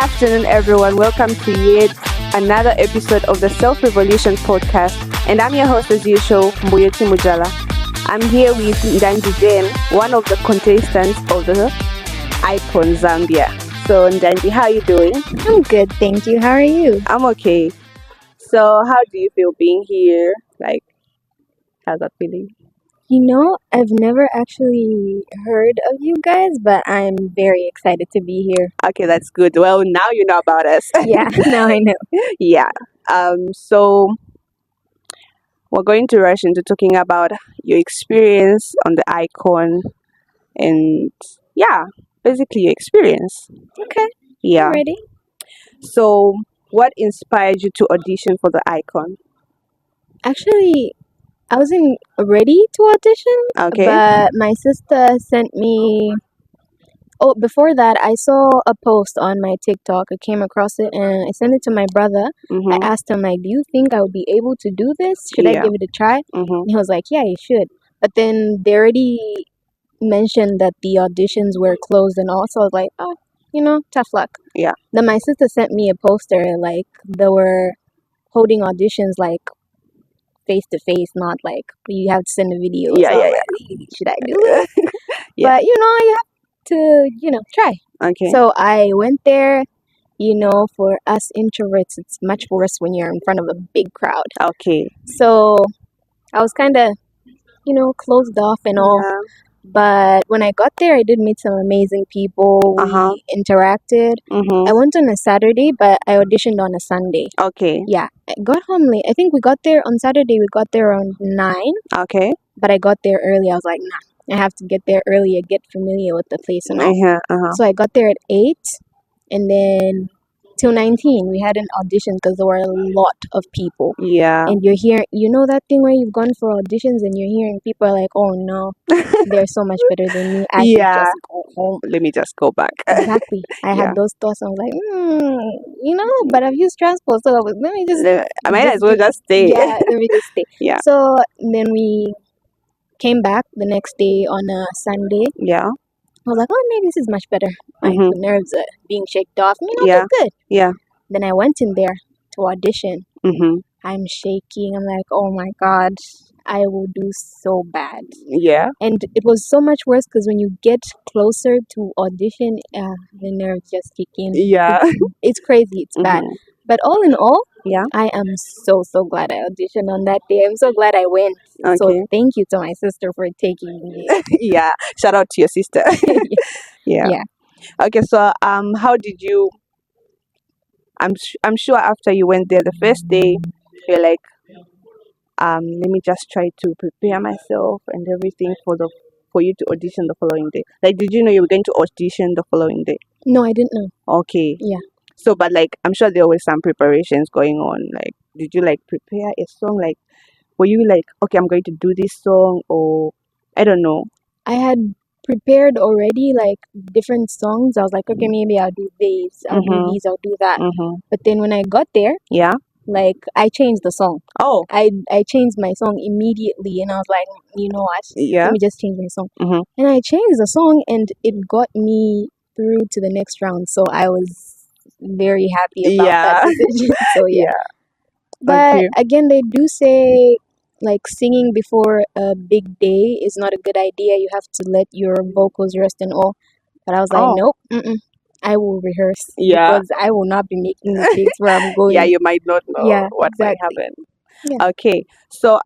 afternoon, everyone. Welcome to yet another episode of the Self Revolution podcast. And I'm your host, as usual, Mbuyeti Mujala. I'm here with Ndanji Jane, one of the contestants of the Icon Zambia. So, Ndanji, how are you doing? I'm good, thank you. How are you? I'm okay. So, how do you feel being here? Like, how's that feeling? I've never actually heard of you guys, but I'm very excited to be here. Okay, that's good. Well, now you know about us. Yeah, now I know. Yeah. So we're going to rush into talking about your experience on the Icon and yeah, basically your experience. Okay, Yeah. I'm ready. So, what inspired you to audition for the Icon? Actually, I wasn't ready to audition, Okay. but my sister sent me. Oh, before that, I saw a post on my TikTok. I came across it and I sent it to my brother. I Mm-hmm. asked him, like, do you think I would be able to do this? Should I Yeah. give it a try? Mm-hmm. And he was like, yeah, you should. But then they already mentioned that the auditions were closed and all, so I was like, oh, tough luck. Yeah. Then my sister sent me a poster, like they were holding auditions like face to face, not like you have to send a video. Yeah, So yeah, I'm like, should I do it? Yeah. But you have to, try. Okay. So I went there. For us introverts, it's much worse when you're in front of a big crowd. Okay. So I was kind of, closed off and all. Yeah. But when I got there, I did meet some amazing people. Uh-huh. We interacted. Mm-hmm. I went on a Saturday, but I auditioned on a Sunday. Okay. Yeah, I got home late. I think we got there on Saturday. We got there around 9, Okay. but I got there early. I was like, nah, I have to get there early and get familiar with the place and all. Uh-huh. So I got there at 8, and then till 19, we had an audition because there were a lot of people. Yeah. And you're here, that thing where you've gone for auditions and you're hearing people are like, oh no, they're so much better than me. I should Yeah. just go home. Let me just go back. Exactly. I Yeah. had those thoughts. I was like, but I've used transport, so let me just, I might as well do- just stay. yeah, let me just stay. Yeah. So then we came back the next day on a Sunday. Yeah. I was like, oh, maybe this is much better. My Mhm. nerves are being shaked off. Yeah. We're good. Yeah. Then I went in there to audition. Mm-hmm. I'm shaking. I'm like, oh my God, I will do so bad. Yeah. And it was so much worse because when you get closer to audition, the nerves just kick in. Yeah. It's crazy. It's bad. Mhm. But all in all, Yeah. I am so glad I auditioned on that day. I'm so glad I went. Okay. So thank you to my sister for taking me. Yeah. Shout out to your sister. Yeah. Yeah. Okay. So how did you? I'm sure after you went there the first day, you're like let me just try to prepare myself and everything for you to audition the following day. Like, did you know you were going to audition the following day? No, I didn't know. Okay. Yeah. So, but like, I'm sure there was some preparations going on. Like, did you like prepare a song? Like, were you like, okay, I'm going to do this song, or I don't know. I had prepared already like different songs. I was like, okay, maybe I'll do this, I'll do Mhm. these, I'll do that. Mm-hmm. But then when I got there, Yeah. like I changed the song. Oh. I changed my song immediately, and I was like, you know what? Yeah. Let me just change my song. Mm-hmm. And I changed the song, and it got me through to the next round. So I was very happy about that Yeah. decision. So yeah. Yeah. But Okay. again, they do say like singing before a big day is not a good idea. You have to let your vocals rest and all. But I was like, Oh. nope, I will rehearse Yeah. because I will not be making mistakes where I'm going. Yeah, you might not know Yeah, what might exactly. happen. Yeah. Okay. So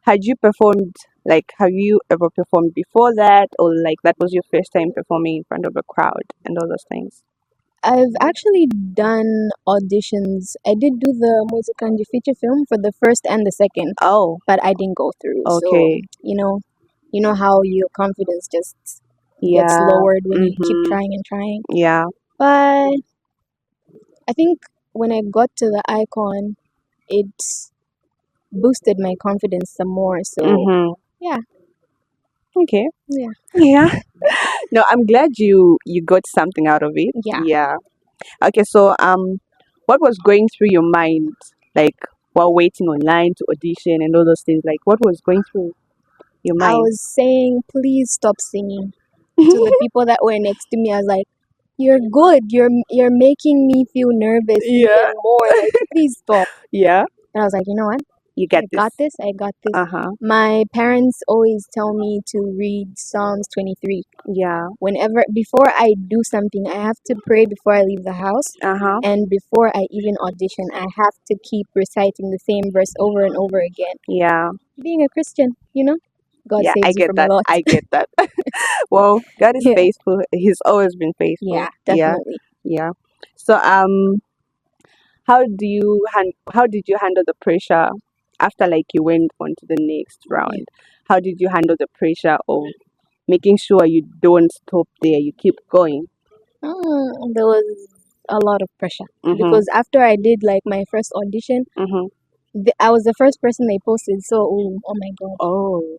had you performed, like, have you ever performed before that, or like that was your first time performing in front of a crowd and all those things? I've actually done auditions. I did do the Musikanji feature film for the first and the second, Oh. but I didn't go through. Okay. So, you know how your confidence just gets Yeah. lowered when you keep Mhm. trying and trying. Yeah. But I think when I got to the Icon, it boosted my confidence some more. So, Mhm. yeah. Okay. Yeah. Yeah. No, I'm glad you got something out of it. Yeah. Yeah. Okay. So what was going through your mind, like while waiting online to audition and all those things? Like, what was going through your I mind? was saying, please stop singing. To the people that were next to me, I was like, you're good. You're making me feel nervous even more. Like, please stop. Yeah. And I was like, you know what? You I get got this. this. I got this. Uh-huh. My parents always tell me to read Psalms 23. Yeah. Before I do something, I have to pray before I leave the house. Uh-huh. And before I even audition, I have to keep reciting the same verse over and over again. Yeah. Being a Christian, God Yeah, I saves you get from that. a lot. I get that. Well, God is Yeah. faithful. He's always been faithful. Yeah, definitely. Yeah. So how did you handle the pressure after like you went on to the next round? How did you handle the pressure of making sure you don't stop there, you keep going? There was a lot of pressure Mhm. because after I did like my first audition, Mhm. I was the first person they posted. So, oh my God, Oh.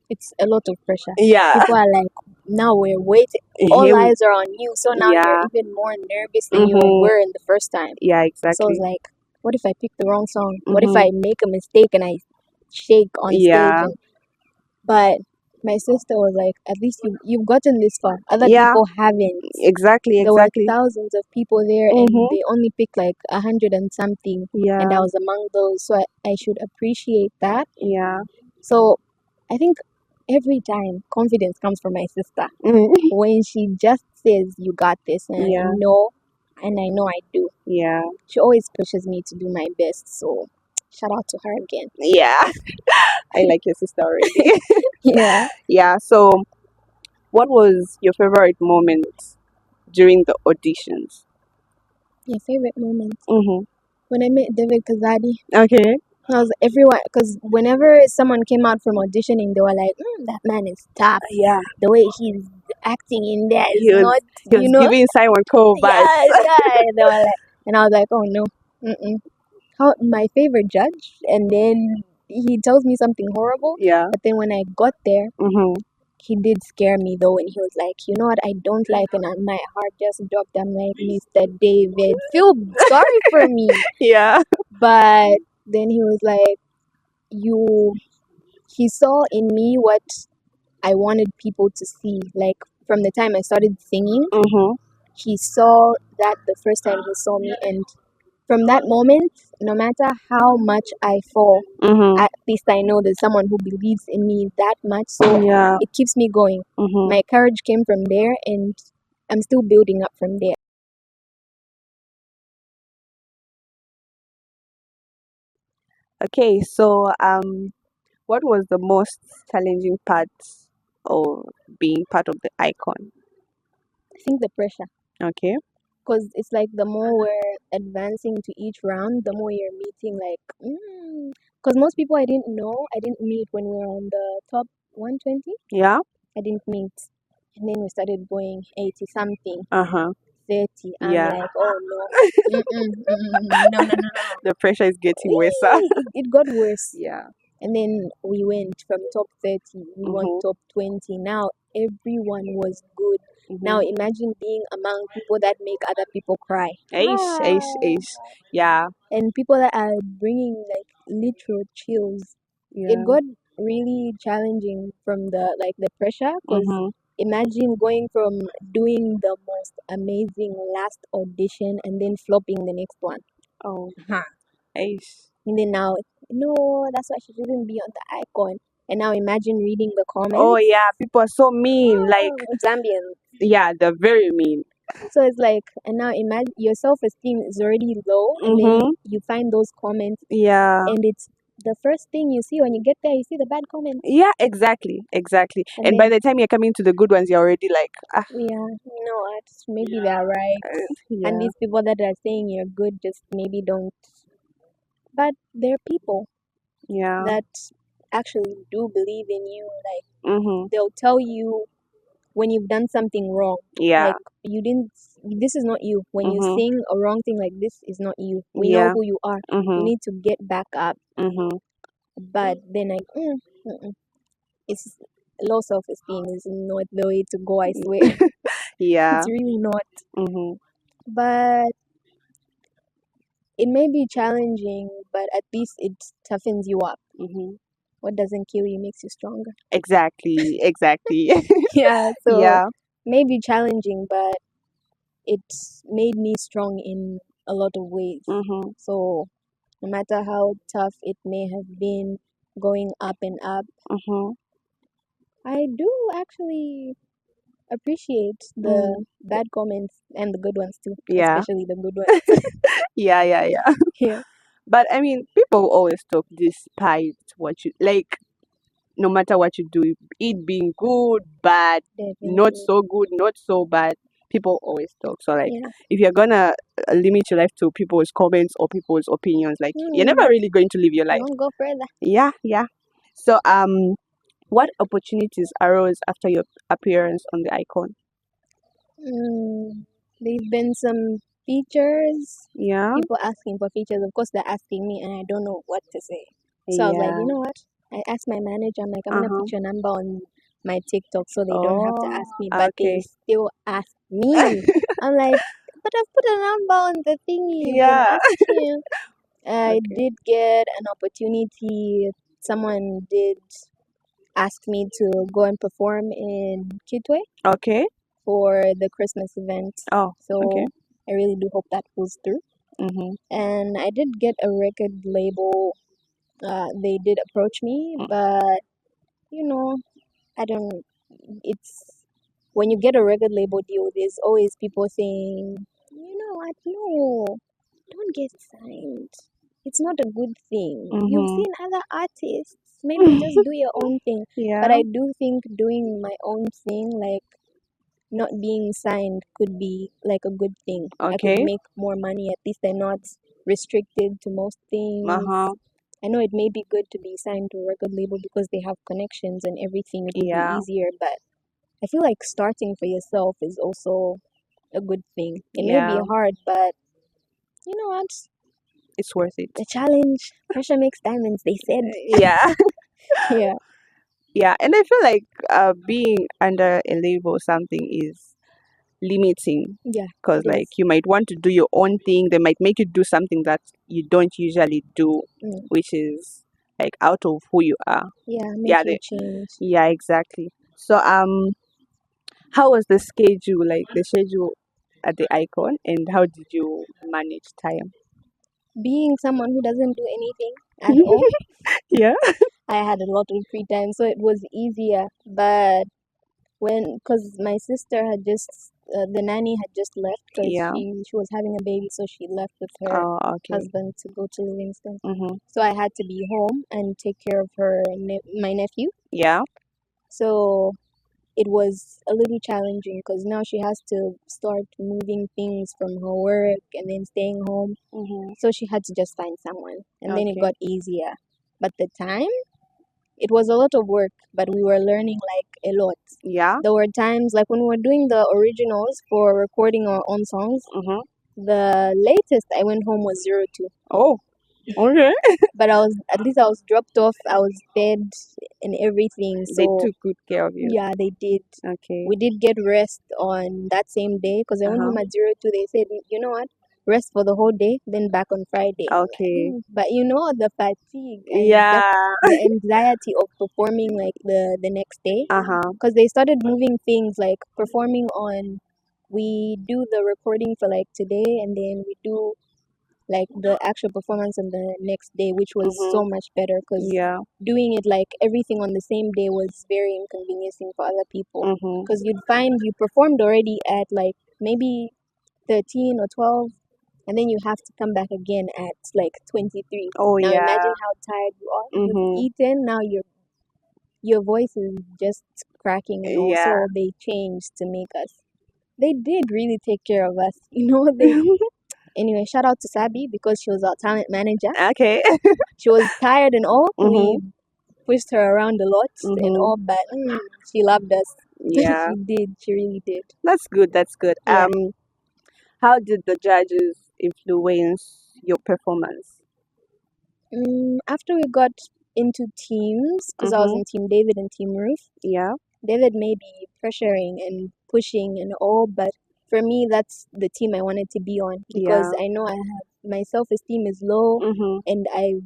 it's a lot of pressure. Yeah. People are like, now we're waiting. All Him. eyes are on you. So now Yeah. you're even more nervous than you Mhm. were in the first time. Yeah, So I exactly. was like, what if I pick the wrong song? What if Mhm. I make a mistake and I shake on Yeah. stage? But my sister was like, at least you've gotten this far. Other Yeah. people haven't. Exactly, There were exactly. thousands of people there, and Mhm. they only picked like 100 and something, and Yeah. I was among those. So I should appreciate that. Yeah. So I think every time confidence comes from my sister Mhm. when she just says, "You got this," and Yeah. I know, I do. Yeah. She always pushes me to do my best. So shout out to her again. Yeah. I like your sister already. Yeah. Yeah. So, what was your favorite moment during the auditions? My favorite moment Mhm. when I met David Kazadi. Okay. Because everyone, because whenever someone came out from auditioning, they were like, "That man is tough. Yeah. The way he's acting in there is He was not, he was giving Simon Cole vibes. yeah." They were like, and I was like, "Oh no, mm-mm." How my favorite judge, and then he tells me something horrible. Yeah. But then when I got there, Mhm. he did scare me though, and he was like, "You know what? I don't like," and my heart just dropped. I'm like, "Mr. David, feel sorry for me." Yeah. But then he was like, "You." He saw in me what I wanted people to see. Like from the time I started singing, Mhm. he saw that the first time he saw me, and from that moment, no matter how much I fall, Mhm. at least I know there's someone who believes in me that much. So Yeah. it keeps me going. Mhm. My courage came from there, and I'm still building up from there. Okay. So, what was the most challenging part of being part of the icon? I think the pressure. Okay. Because it's like the more we're advancing to each round, the more you're meeting like, because most people I didn't meet when we were on the top 120. Yeah. I didn't meet, and then we started going 80 something, Uh-huh. 30. I'm Yeah. like, oh no, no. The pressure is getting worse. It got worse. Yeah. And then we went from top 30, we went Mhm. top 20. Now everyone was good. Now Mhm. imagine being among people that make other people cry. Aish. Yeah. And people that are bringing like literal chills. It Yeah. got really challenging from the pressure because Mhm. imagine going from doing the most amazing last audition and then flopping the next one. Oh. Huh. Aish. And then now, no, that's why she shouldn't be on the icon. And now imagine reading the Oh comments. yeah, people are so mean. Like, Zambians. yeah, they're very mean. So it's like, and now imagine your self esteem is already low, and then Mhm. you find those comments, Yeah. and it's the first thing you see when you get there. You see the bad comments, Yeah, exactly. and And by then the time you're coming to the good ones, you're already like, yeah, you know what? Maybe they're right, and yeah. these people that are saying you're good just maybe don't. But they're people Yeah. that actually do believe in you. Like Mhm. they'll tell you when you've done something wrong. Yeah. Like you didn't. This is not you. When you Mhm. sing a wrong thing like this is not you. We know Yeah. who you are. You Mhm. need to get back up. Mhm. But then it's low self esteem is not the way to go. I swear, Yeah. it's really not. Mhm. But it may be challenging, but at least it toughens you up. Mhm. What doesn't kill you makes you stronger. Exactly. Yeah. So Yeah. maybe challenging, but it's made me strong in a lot of ways. Mm-hmm. So no matter how tough it may have been going up and up, Mm-hmm. I do actually appreciate Mm. the bad comments and the good ones too, Yeah. especially the good ones. Yeah, yeah, yeah. Yeah, But I mean, people always talk despite what you like, no matter what you do, it being good, bad, not definitely. so good, not so bad. People always talk. So, like, Yeah. if you're gonna limit your life to people's comments or people's opinions, like, you're never Mm, really going to live your life. don't go further. Yeah, yeah. So, what opportunities arose after your appearance on the icon? Mm, there've been some features, Yeah, people asking for features. Of course, they're asking me, and I don't know what to say. So I was like, yeah. you know what? I asked my manager, I'm like, I'm gonna Uh-huh. put your number on my TikTok so they don't have to Oh, ask me, but they okay. still ask me. I'm like, but I put a number on the thingy. You can Yeah. ask him. I Okay. did get an opportunity. Someone did ask me to go and perform in Kitwe Okay. for the Christmas event. Oh, okay. So I really do hope that goes through. Mm-hmm. And I did get a record label. They did approach me, but you know, I don't. It's when you get a record label deal, there's always people saying, you know what, no, don't get signed. It's not a good thing. You've Mm-hmm. seen other artists. Maybe just do your own thing. But Yeah. I do think doing my own thing, like not being signed, could be like a good thing. I could Okay. make more money. At least I'm not restricted to most things. Uh-huh. I know it may be good to be signed to a record label because they have connections and everything. It would be Yeah. easier, but I feel like starting for yourself is also a good thing. It may be Yeah. hard, but you know what? It's worth it. The challenge, pressure makes diamonds, they said. Yeah. Yeah, Yeah. And I feel like being under a label or something is limiting yeah, because it like is. you might want to do your own thing. They might make you do something that you don't usually do, Mm, which is like out of who you are. yeah, Yeah. make you They, change. yeah. Exactly. So how was the schedule? Like the schedule at the icon, and how did you manage time? Being someone who doesn't do anything at all, Yeah. I had a lot of free time, so it was easier. But because my sister had just, the nanny had just left because Yeah. she was having a baby, so she left with her Oh, okay. husband to go to Livingston. Mm-hmm. So I had to be home and take care of my nephew. Yeah. So it was a little challenging because now she has to start moving things from her work and then staying home. Mm-hmm. So she had to just find someone, and then it Okay. got easier. But the time, it was a lot of work, but we were learning like a lot. Yeah. There were times like when we were doing the originals for recording our own songs, Mm-hmm. the latest I went home was 02. Oh, okay. But I was dropped off, I was fed and everything. They So took good care of you. yeah, they did. Okay. We did get rest on that same day because I went Uh-huh. home at 02. They said, you know what, rest for the whole day, then back on Friday. I'm like, Okay. But you know, the fatigue and just Yeah. the anxiety of performing like the next day, Uh-huh. because they started moving things like performing on, we do the recording for like today and then we do like the actual performance on the next day, which was Mm-hmm. so much better because Yeah. doing it like everything on the same day was very inconveniencing for other people. Mm-hmm. Because you'd find you performed already at like maybe 13 or 12, and then you have to come back again at like 23. Oh, Now yeah. imagine how tired you are. You've Mm-hmm. eaten, now your voice is just cracking and all. Yeah. So they changed to make us. They did really take care of us. You know, they anyway, shout out to Sabi because she was our talent manager. Okay. She was tired and all. Mm-hmm. We pushed her around a lot and Mm-hmm. all, but she loved us. Yeah. She did. She really did. That's good. That's good. Yeah. How did the judges influence your performance? After we got into teams, because I was Mm-hmm. in Team David and Team Ruth, Yeah. David may be pressuring and pushing and all, but for me, that's the team I wanted to be on because Yeah. I know I have my self esteem is low Mm-hmm. and I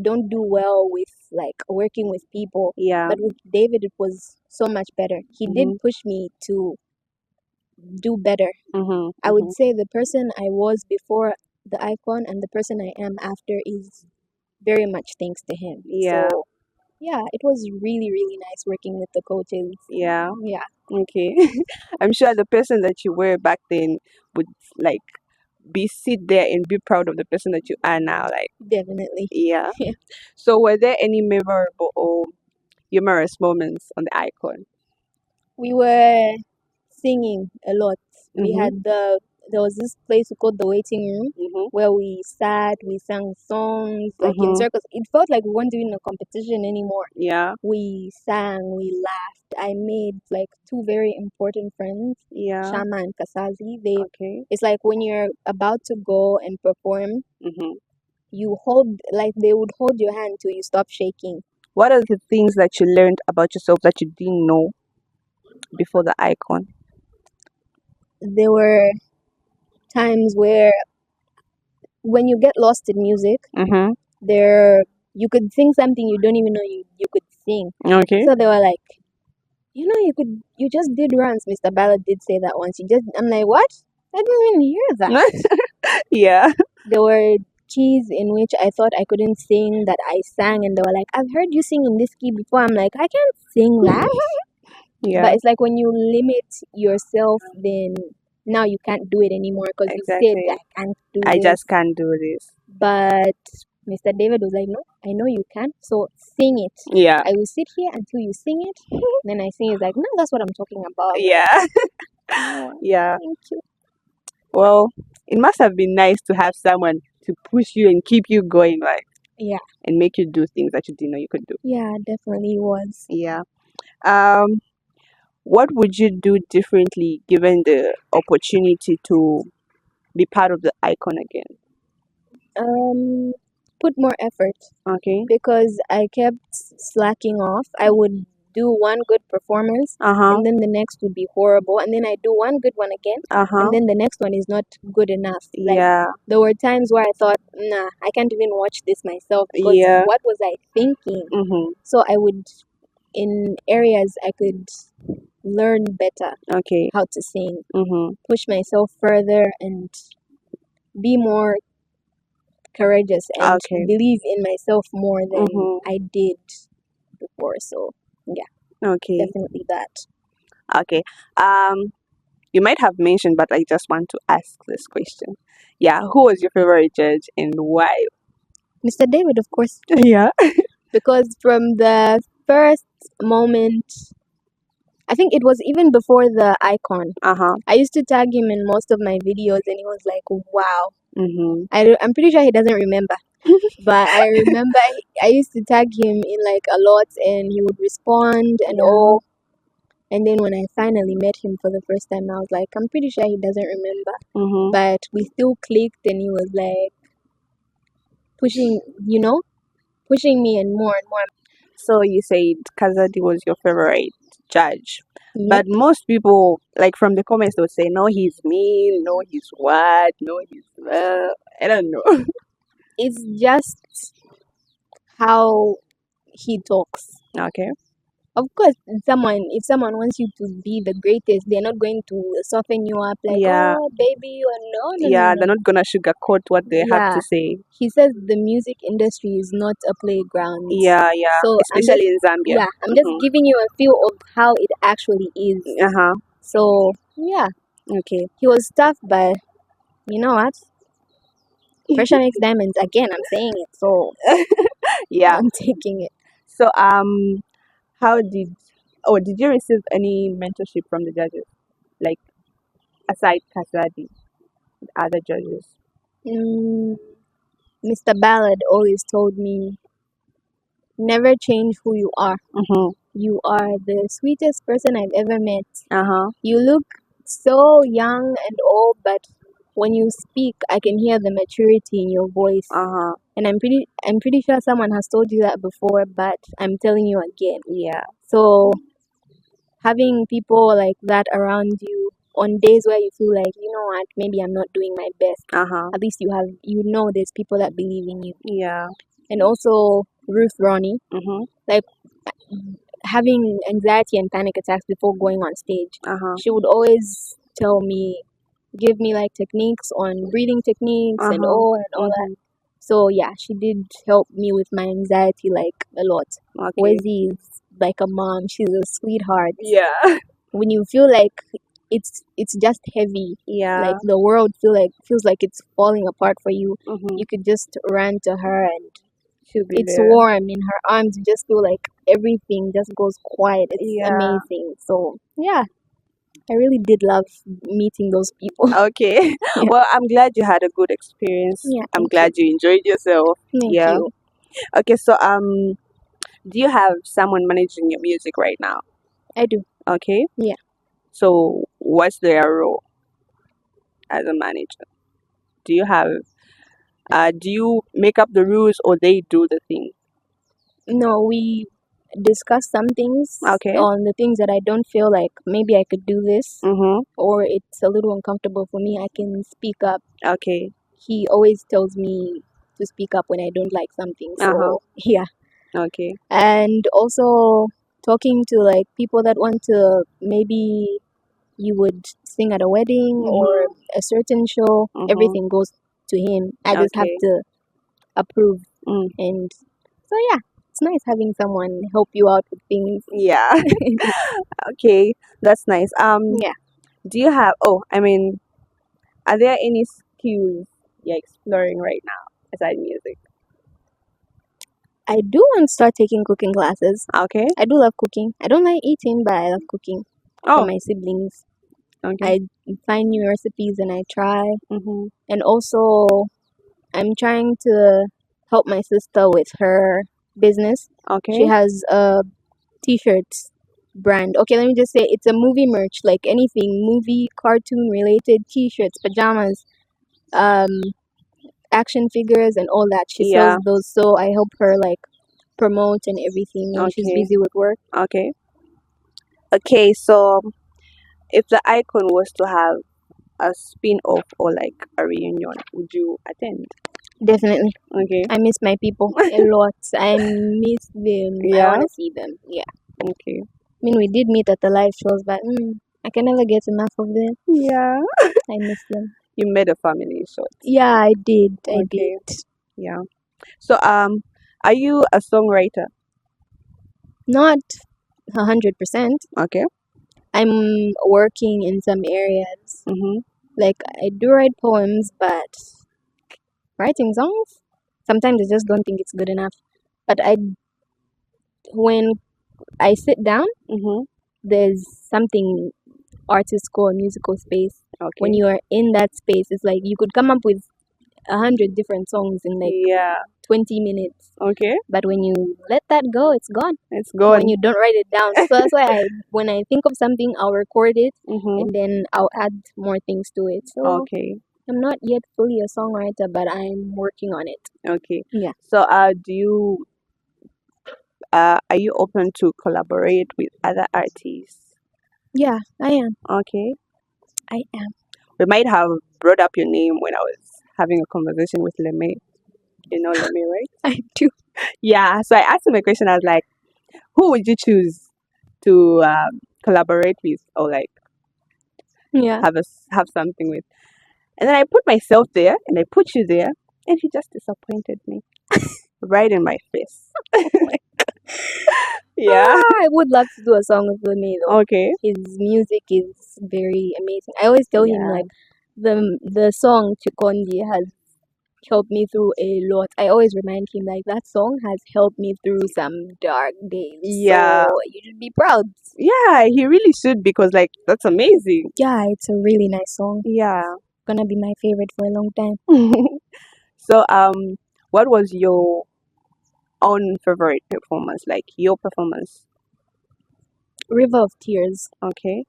don't do well with like working with people. Yeah. But with David, it was so much better. He did Mm-hmm. push me to do better. Mhm. I would Mhm. say the person I was before the Icon and the person I am after is very much thanks to him. Yeah. So yeah, it was really, really nice working with the coaches. Yeah. Yeah, Okay. I'm sure the person that you were back then would like be sit there and be proud of the person that you are now. Like, definitely. yeah. Yeah. So, were there any memorable or humorous moments on the Icon? We were singing a lot. We Mhm. had there was this place we called the waiting room Mhm. where we sat, we sang songs like in Mhm. circles. It felt like we weren't doing a competition anymore. Yeah. We sang, we laughed. I made like two very important friends, Yeah. Shama and Kasazi. They Okay. It's like when you're about to go and perform, Mhm. you hold like they would hold your hand till you stop shaking. What are the things that you learned about yourself that you didn't know before the Icon? There were times where when you get lost in music, Mhm. there you could sing something you don't even know you could sing. Okay. So they were like, you just did runs. Mr. Ballard did say that once. I'm like, what? I didn't even hear that. Yeah. There were keys in which I thought I couldn't sing that I sang, and they were like, I've heard you sing in this key before. I'm like, I can't sing that. Yeah. But it's like when you limit yourself, then now you can't do it anymore because you said Exactly. I can't do I this. just can't do this. But Mr. David was like, no, I know you can, so sing it. Yeah. I will sit here until you sing it. Then I sing. He's like, no, that's what I'm talking about. I'm like, Yeah. oh, Yeah. thank you. Well, it must have been nice to have someone to push you and keep you going, like, Yeah, and make you do things that you didn't know you could do. yeah, definitely was. Yeah. Um, what would you do differently given the opportunity to be part of the Icon again? Put more effort Okay. because I kept slacking off. I would do one good performance, Uh-huh. and then the next would be horrible, and then I do one good one again, Uh-huh. and then the next one is not good enough. Like Yeah. there were times where I thought, nah, I can't even watch this myself because Yeah. what was I thinking? Mm-hmm. So I would, in areas I could learn better Okay. how to sing, Mm-hmm. push myself further, and be more courageous and Okay. believe in myself more than Mm-hmm. I did before. So yeah, Okay. definitely that. Okay. You might have mentioned, but I just want to ask this question. Yeah, who was your favorite judge and why? Mr. David, of course, Yeah. because from the first moment, I think it was even before the Icon. Uh-huh. I used to tag him in most of my videos, and he was like, "Wow." Mm-hmm. I'm pretty sure he doesn't remember, but I remember I used to tag him in like a lot, and he would respond and Yeah. all. And then when I finally met him for the first time, I was like, I'm pretty sure he doesn't remember. Mm-hmm. But we still clicked, and he was like pushing, pushing me and more and more. So you said Kazadi was your favorite judge. Yep. But most people, like from the comments, they would say, no, he's mean, no, he's what, no, he's, I don't know. It's just how he talks. Okay. Of course, if someone wants you to be the greatest, they're not going to soften you up like, Yeah. oh, baby, you are no, no, Yeah, no, they're no. not gonna sugarcoat what they have Yeah. to say. He says the music industry is not a playground. Yeah, yeah. So Especially in Zambia. I'm just Mm-hmm. giving you a feel of how it actually is. Uh-huh. So yeah, Okay. he was tough, but you know what? Pressure makes diamonds. Again, I'm saying it, so Yeah. I'm taking it. So how did you receive any mentorship from the judges? Like aside Kazadi, other judges? Mm, Mr. Ballard always told me, never change who you are. Mm-hmm. You are the sweetest person I've ever met. Uh-huh. You look so young and old, but when you speak, I can hear the maturity in your voice. Uh-huh. And I'm pretty sure someone has told you that before, but I'm telling you again. Yeah. So having people like that around you on days where you feel like, you know what, maybe I'm not doing my best. Uh-huh. At least there's people that believe in you. Yeah. And also Ruth Ronnie, Mm-hmm. like having anxiety and panic attacks before going on stage. Uh-huh. She would always give me like techniques on breathing techniques and Uh-huh. all that. So yeah, she did help me with my anxiety like a lot. Okay. Wezi is like a mom. She's a sweetheart. Yeah. When you feel like it's just heavy, Yeah. like the world feels like it's falling apart for you, Mm-hmm. you could just run to her and She'll be it's there. warm in her arms. You just feel like everything just goes quiet. It's Yeah. amazing. So yeah, I really did love meeting those people. Okay. Yeah. Well, I'm glad you had a good experience. Yeah, I'm thank glad you enjoyed yourself. Thank Yeah. you. Okay, so do you have someone managing your music right now? I do. Okay. Yeah. So what's their role as a manager? Do you have do you make up the rules or they do the thing? No, we discuss some things Okay. on the things that I don't feel like maybe I could do this Mm-hmm. or it's a little uncomfortable for me. I can speak up. Okay. He always tells me to speak up when I don't like something. So Uh-huh. yeah. Okay. And also talking to like people that want to maybe you would sing at a wedding or a certain show, everything goes to him. I just have Okay. to approve. Mm. And so yeah, it's nice having someone help you out with things. Yeah. Okay. That's nice. Yeah, Do you have are there any skills you're exploring right now aside music? I do want to start taking cooking classes. Okay. I do love cooking. I don't like eating, but I love cooking for Oh, my siblings. okay. I find new recipes and I try. Mm-hmm. And also, I'm trying to help my sister with her business. Okay. She has a t-shirt brand. Okay, let me just say it's a movie merch, like anything movie, cartoon related t-shirts, pajamas, um, action figures, and all that. She Yeah. sells those, so I help her like promote and everything when she's Okay. busy with work. Okay. Okay, so if the icon was to have a spin-off or like a reunion, would you attend? Definitely. Okay. I miss my people a lot. I miss them. I Yeah. want to see them. Yeah. Okay. I mean, we did meet at the live shows, but I can never get enough of them. Yeah. I miss them. You made a family short. Yeah, I did. I Okay. did. Yeah. So are you a songwriter? Not 100%. Okay. I'm working in some areas. Mm-hmm. Like, I do write poems, but writing songs, sometimes I just don't think it's good enough. But when I sit down, Mm-hmm. there's something artists call a musical space. When Okay. you are in that space, it's like you could come up with 100 different songs in like Yeah. 20 minutes. Okay. But when you let that go, it's gone. It's When gone. you don't write it down. So that's why when I think of something, I'll record it Mm-hmm. and then I'll add more things to it. So Okay. I'm not yet fully a songwriter, but I'm working on it. Okay. Yeah. So do you are you open to collaborate with other artists? Yeah, I am. Okay. I am. We might have brought up your name when I was having a conversation with Leme. You know Leme, right? I do. Yeah. So I asked him a question. I was like, who would you choose to collaborate with or like Yeah. have something with? And then I put myself there and I put you there, and he just disappointed me right in my face. Yeah. I would love to do a song with me though. Okay. His music is very amazing. I always tell him Yeah. like the song Chikondi has helped me through a lot. I always remind him like that song has helped me through some dark days. Yeah. So you should be proud. Yeah, he really should because like that's amazing. Yeah, it's a really nice song. Yeah. Gonna be my favorite for a long time. So what was your own favorite performance? Like your performance? River of Tears Okay.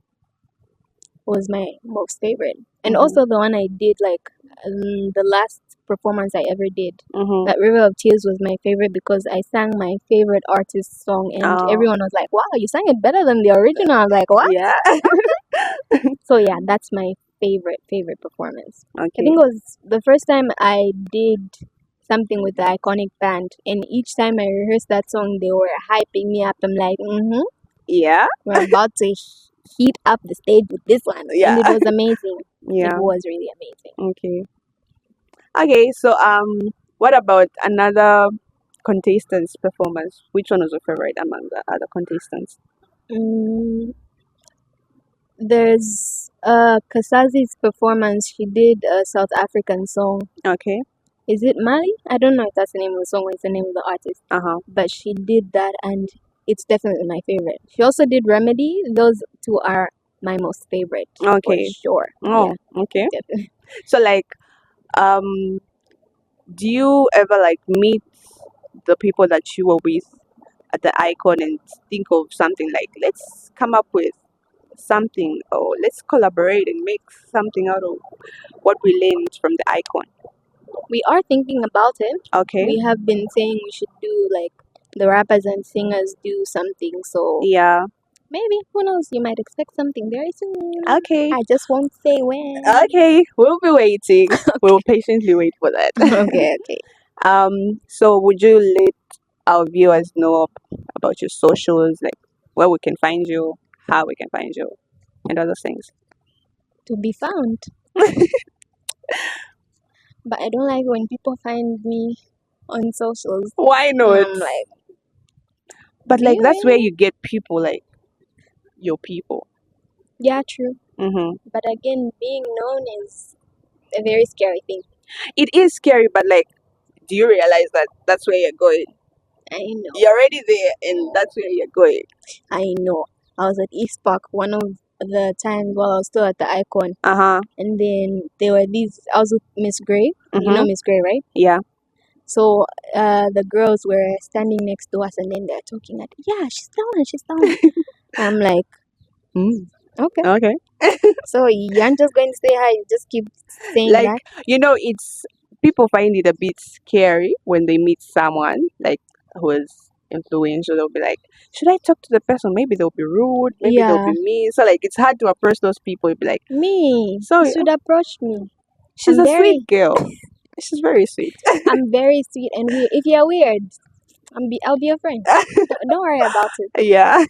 was my most favorite. And Mhm. also the one I did like the last performance I ever did. Mhm. That River of Tears was my favorite because I sang my favorite artist's song and Oh. everyone was like, wow, you sang it better than the original. I was like, what? Yeah. So yeah, that's my favorite performance. I Okay. think it was the first time I did something with the Iconic band, and each time I rehearsed that song, they were hyping me up. I'm like, Yeah. we're about to heat up the stage with this one. Yeah. And it was amazing. Yeah. It was really amazing. Okay, so what about another contestant's performance? Which one was your favorite among the other contestants? Mm, there's Kasazi's performance. She did a South African song. Okay. Is it Mali? I don't know if that's the name of the song or it's the name of the artist. Uh-huh. But she did that and it's definitely my favorite. She also did Remedy. Those two are my most favorite. Okay. For sure. Oh, Yeah, okay. definitely. So like do you ever like meet the people that you were with at the Icon and think of something like, let's come up with something, or let's collaborate and make something out of what we learned from the Icon? We are thinking about it. Okay. We have been saying we should do like the rappers and singers do something. So Yeah. maybe, who knows, you might expect something very soon. Okay. I just won't say when. Okay, we'll be waiting. We'll patiently wait for that. Okay. So would you let our viewers know about your socials, like where we can find you, how we can find you, and other things? To be found. But I don't like when people find me on socials. Why not? I'm like, But do like you that's where really? you get people, like your people. Yeah, true. Mm-hmm. But again, being known is a very scary thing. It is scary, but like, do you realize that that's where you're going? I know. You're already there, and that's where you're going. I know. I was at East Park one of the times while I was still at the Icon. Uh-huh. And then there were these, I was with Miss Gray. You know Mm-hmm. Miss Gray, right? Yeah. So the girls were standing next to us and then they're talking like, yeah, she's down. I'm like, okay. Okay. So you aren't just going to say hi, you just keep saying Like, that. it's people find it a bit scary when they meet someone like who is influential. They'll be like, should I talk to the person? Maybe they'll be rude, maybe they'll Yeah, be mean. So like it's hard to approach those people. You'll be like, me. so You should approach me. she's I'm a very, sweet girl. She's very sweet. I'm very sweet and weird. If you're weird, I'll be your friend. Don't worry about it. Yeah.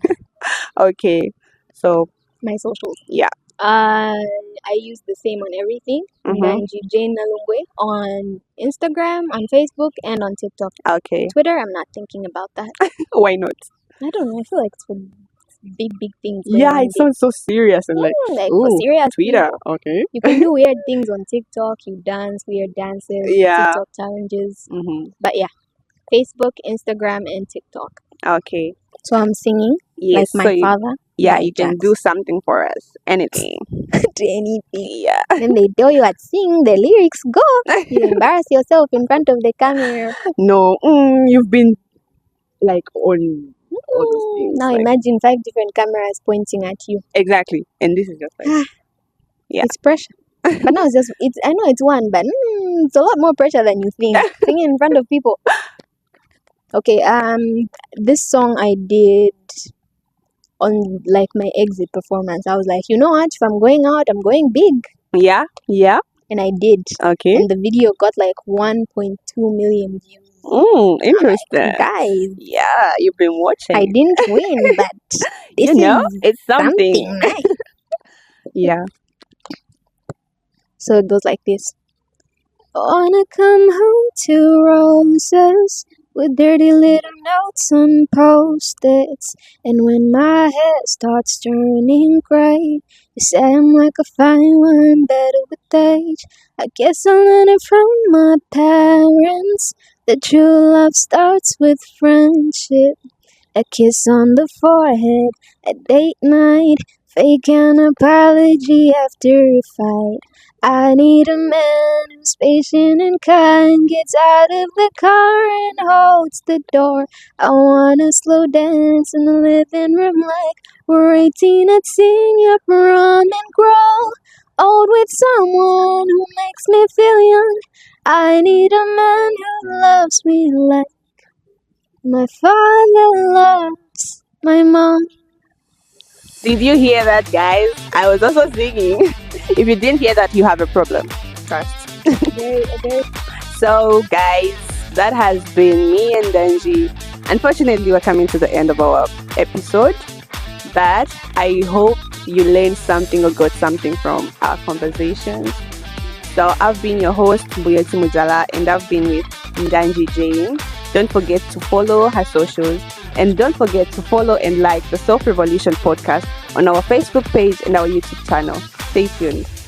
Okay. So My socials. yeah. I use the same on everything. Mm-hmm. Ndanji Jane on Instagram, on Facebook, and on TikTok. Okay. Twitter, I'm not thinking about that. Why not? I don't know. I feel like it's for big things. Yeah, it sounds so serious and like, like for ooh, serious Twitter. people. Okay. You can do weird things on TikTok. You dance weird dances, Yeah. TikTok challenges. Mm-hmm. But yeah, Facebook, Instagram, and TikTok. Okay. So I'm singing Yes. like So my father. yeah, by you can Jax. do something for us. Anything. Do anything. Yeah. Then they tell you what sing, the lyrics go. You embarrass yourself in front of the camera. No, you've been like on all those things. Now like, imagine 5 different cameras pointing at you. exactly, and this is just like Yeah. It's pressure. But now I know it's one, but it's a lot more pressure than you think. Singing in front of people. Okay, this song I did on like my exit performance. I was like, you know what? If I'm going out, I'm going big. yeah. And I did. Okay. And the video got like 1.2 million views. Interesting. Guys, Yeah, you've been watching. I didn't win, but this it's something. something nice. Yeah. So it goes like this. Wanna come home to roses with dirty little notes on post-its. And when my head starts turning gray, you say I'm like a fine wine, better with age. I guess I learned it from my parents that true love starts with friendship. A kiss on the forehead, a date night, fake an apology after a fight. I need a man who's patient and kind, gets out of the car and holds the door. I wanna slow dance in the living room like we're 18 at senior prom and grow old with someone who makes me feel young. I need a man who loves me like my father loves my mom. Did you hear that, guys? I was also singing. If you didn't hear that, you have a problem. Trust. Very. So, guys, that has been me and Ndanji. Unfortunately, we're coming to the end of our episode, but I hope you learned something or got something from our conversations. So I've been your host, Buyeti Mujala, and I've been with Ndanji Jane. Don't forget to follow her socials, and don't forget to follow and like the Self Revolution podcast on our Facebook page and our YouTube channel. Stay tuned.